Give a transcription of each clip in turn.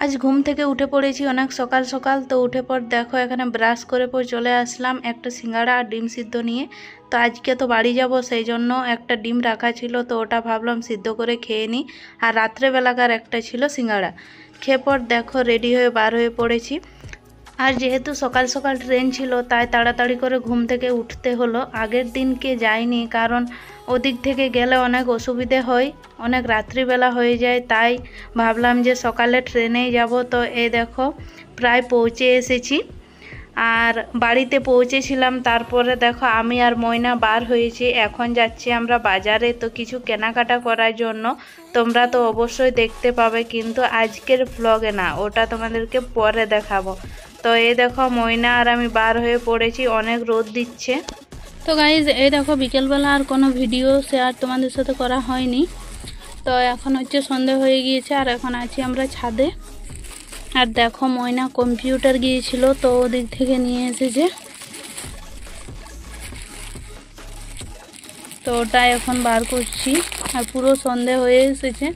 আজ ঘুম থেকে উঠে পড়েছি অনেক সকাল সকাল। তো উঠে পর দেখো এখানে ব্রাশ করে পর চলে আসলাম একটা সিঙ্গাড়া আর ডিম সিদ্ধ নিয়ে। তো আজকে তো বাড়ি যাব, সেই জন্য একটা ডিম রাখা ছিল, তো ওটা ভাবলাম সিদ্ধ করে খেয়ে নিই। আর রাত্রেবেলাকার একটা ছিল সিঙ্গাড়া। খেয়ে পর দেখো রেডি হয়ে বার হয়ে পড়েছি। আর যেহেতু সকাল সকাল ট্রেন ছিল তাই তাড়াতাড়ি করে ঘুম থেকে উঠতে হলো। আগের দিনকে যাইনি, কারণ ওদিক থেকে গেলে অনেক অসুবিধে হয়, অনেক রাত্রিবেলা হয়ে যায়, তাই ভাবলাম যে সকালে ট্রেনেই যাব। তো এই দেখো প্রায় পৌঁছে এসেছি। আর বাড়িতে পৌঁছেছিলাম, তারপরে দেখো আমি আর ময়না বার হয়েছি, এখন যাচ্ছি আমরা বাজারে তো কিছু কেনাকাটা করার জন্য। তোমরা তো অবশ্যই দেখতে পাবে, কিন্তু আজকের ব্লগে না, ওটা তোমাদেরকে পরে দেখাবো। তো এই দেখো ময়না আর আমি বার হয়ে পড়েছি, অনেক রোদ দিচ্ছে। তো গাইজ এই দেখো বিকেলবেলা আর কোনো ভিডিও শেয়ার তোমাদের সাথে করা হয়নি। তো এখন হচ্ছে সন্ধে হয়ে গিয়েছে আর এখন আছি আমরা ছাদে। আর দেখো ময়না কম্পিউটার গিয়েছিল, তো ওদিক থেকে নিয়ে এসেছে, তো ওটা এখন বার করছি। আর পুরো সন্ধে হয়ে এসেছে,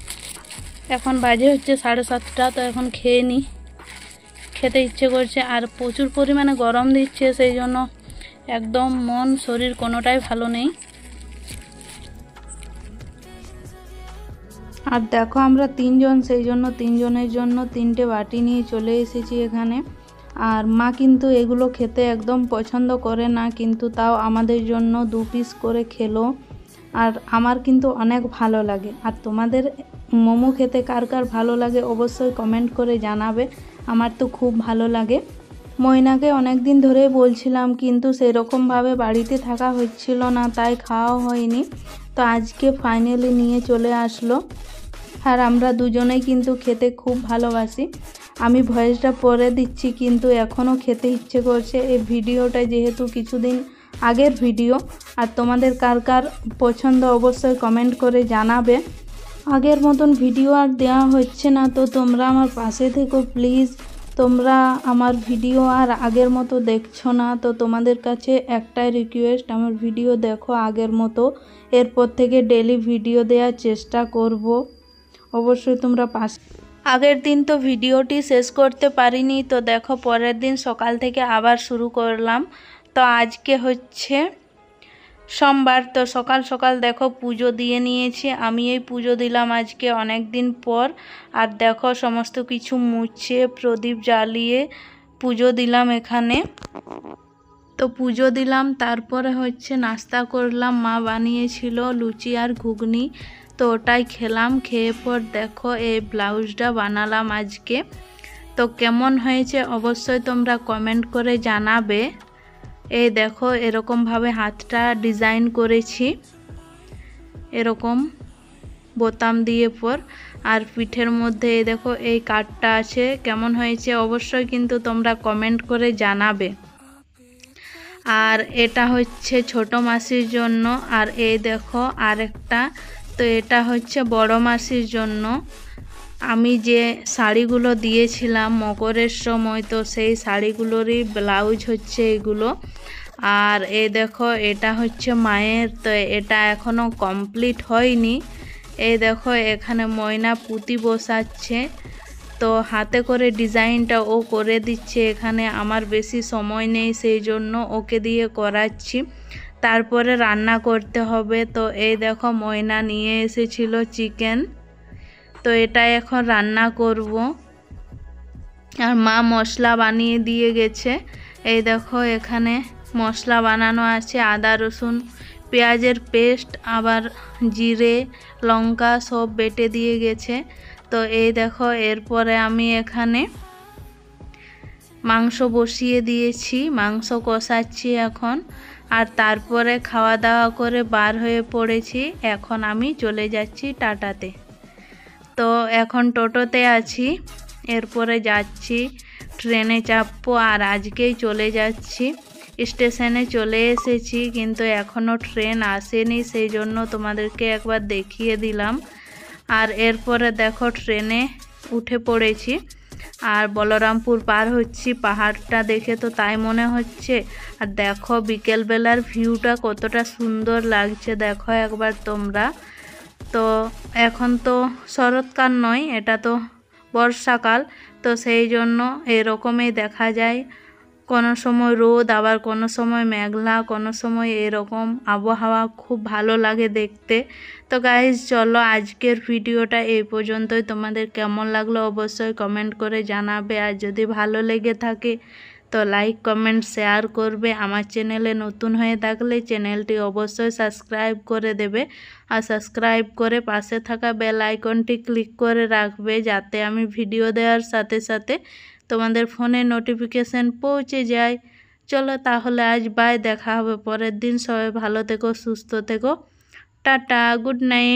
এখন বাজে হচ্ছে 7:30। তো এখন খেয়ে নিই, খেতে ইচ্ছে করছে। আর প্রচুর পরিমাণে গরম দিচ্ছে, সেই জন্য একদম মন শরীর কোনোটাই ভালো নেই। আর দেখো আমরা তিনজন, সেই জন্য তিনজনের জন্য 3টে বাটি নিয়ে চলে এসেছি এখানে। আর মা কিন্তু এগুলো খেতে একদম পছন্দ করে না, কিন্তু তাও আমাদের জন্য 2 পিস করে খেলো। আর আমার কিন্তু অনেক ভালো লাগে। আর তোমাদের মোমো খেতে কার কার ভালো লাগে অবশ্যই কমেন্ট করে জানাবে, আমার তো খুব ভালো লাগে। ময়নাকে অনেক দিন ধরেই বলছিলাম, কিন্তু সেরকমভাবে বাড়িতে থাকা হচ্ছিল না, তাই খাওয়া হয়নি। তো আজকে ফাইনালি নিয়ে চলে আসলো। আর আমরা দুজনেই কিন্তু খেতে খুব ভালোবাসি। আমি ভয়েসটা পরে দিচ্ছি, কিন্তু এখনও খেতে ইচ্ছে করছে। এই ভিডিওটা যেহেতু কিছুদিন আগের ভিডিও, আর তোমাদের কার কার পছন্দ অবশ্যই কমেন্ট করে জানাবে। আগের মতন ভিডিও আর দেওয়া হচ্ছে না, তো তোমরা আমার পাশে থেকো প্লিজ। তোমরা আমার ভিডিও আর আগের মতো দেখছো না, তো তোমাদের কাছে একটাই রিকোয়েস্ট, আমার ভিডিও দেখো আগের মতো। এরপর থেকে ডেলি ভিডিও দেওয়ার চেষ্টা করব, অবশ্যই তোমরা পাশে। আগের দিন তো ভিডিওটি শেষ করতে পারিনি, তো দেখো পরের দিন সকাল থেকে আবার শুরু করলাম। তো আজকে হচ্ছে সোমবার, তো সকাল সকাল দেখো পুজো দিয়ে নিয়েছি। আমি এই পুজো দিলাম আজকে অনেক দিন পর। আর দেখো সমস্ত কিছু মুছে প্রদীপ জ্বালিয়ে পুজো দিলাম এখানে। তো পুজো দিলাম, তারপরে হচ্ছে নাস্তা করলাম, মা বানিয়েছিল লুচি আর ঘুগনি, তো ওটাই খেলাম। খেয়ে পর দেখো এই ব্লাউজটা বানালাম আজকে। তো কেমন হয়েছে অবশ্যই তোমরা কমেন্ট করে জানাবে। এই দেখো এরকমভাবে হাতটা ডিজাইন করেছি, এরকম বোতাম দিয়ে পর। আর পিঠের মধ্যে এই দেখো এই কাটটা আছে, কেমন হয়েছে অবশ্যই কিন্তু তোমরা কমেন্ট করে জানাবে। আর এটা হচ্ছে ছোট মাসির জন্য, আর এই দেখো আরেকটা, তো এটা হচ্ছে বড় মাসির জন্য। আমি যে শাড়িগুলো দিয়েছিলাম মকরের সময়, তো সেই শাড়িগুলোরই ব্লাউজ হচ্ছে এগুলো। আর এই দেখো এটা হচ্ছে মায়ের, তো এটা এখনও কমপ্লিট হয়নি। এই দেখো এখানে ময়না পুঁতি বসাচ্ছে, তো হাতে করে ডিজাইনটা ও করে দিচ্ছে এখানে। আমার বেশি সময় নেই, সেই জন্য ওকে দিয়ে করাচ্ছি। তারপরে রান্না করতে হবে। তো এই দেখো ময়না নিয়ে এসেছিল চিকেন, তো এটা এখন রান্না করব। আর মা মশলা বানিয়ে দিয়ে গেছে। এই দেখো এখানে মশলা বানানো আছে, আদা রসুন পেঁয়াজের পেস্ট, আবার জিরে লঙ্কা সব বেটে দিয়ে গেছে। তো এই দেখো এরপরে আমি এখানে মাংস বসিয়ে দিয়েছি, মাংস কষাচ্ছি এখন। আর তারপরে খাওয়া দাওয়া করে বার হয়ে পড়েছি, এখন আমি চলে যাচ্ছি টাটাতে। তো এখন টোটোতে আছি, এরপরে যাচ্ছি ট্রেনে চাপবো। আর আজকেই চলে যাচ্ছি, স্টেশনে চলে এসেছি, কিন্তু এখনও ট্রেন আসেনি, সেই জন্য তোমাদেরকে একবার দেখিয়ে দিলাম। আর এরপরে দেখো ট্রেনে উঠে পড়েছি আর বলরামপুর পার হচ্ছি। পাহাড়টা দেখে তো তাই মনে হচ্ছে। আর দেখো বিকেলবেলার ভিউটা কতটা সুন্দর লাগছে, দেখো একবার তোমরা। তো এখন তো শরৎকাল নয়, এটা তো বর্ষাকাল, তো সেই জন্য এরকমই দেখা যায়, কোনো সময় রোদ, আবার কোনো সময় মেঘলা, কোনো সময় এরকম আবহাওয়া, খুব ভালো লাগে দেখতে। তো গাইজ চলো আজকের ভিডিওটা এই পর্যন্তই। তোমাদের কেমন লাগলো অবশ্যই কমেন্ট করে জানাবে, আর যদি ভালো লেগে থাকে তো লাইক কমেন্ট শেয়ার করবে। আমার চ্যানেলে নতুন হয়ে থাকলে চ্যানেলটি অবশ্যই সাবস্ক্রাইব করে দেবে, আর সাবস্ক্রাইব করে পাশে থাকা বেল আইকনটি ক্লিক করে রাখবে, যাতে আমি ভিডিও দেওয়ার সাথে সাথে তোমাদের ফোনে নোটিফিকেশান পৌঁছে যায়। চলো তাহলে আজ বাই, দেখা হবে পরের দিন। সবাই ভালো থেকো, সুস্থ থেকো, টাটা, গুড নাইট।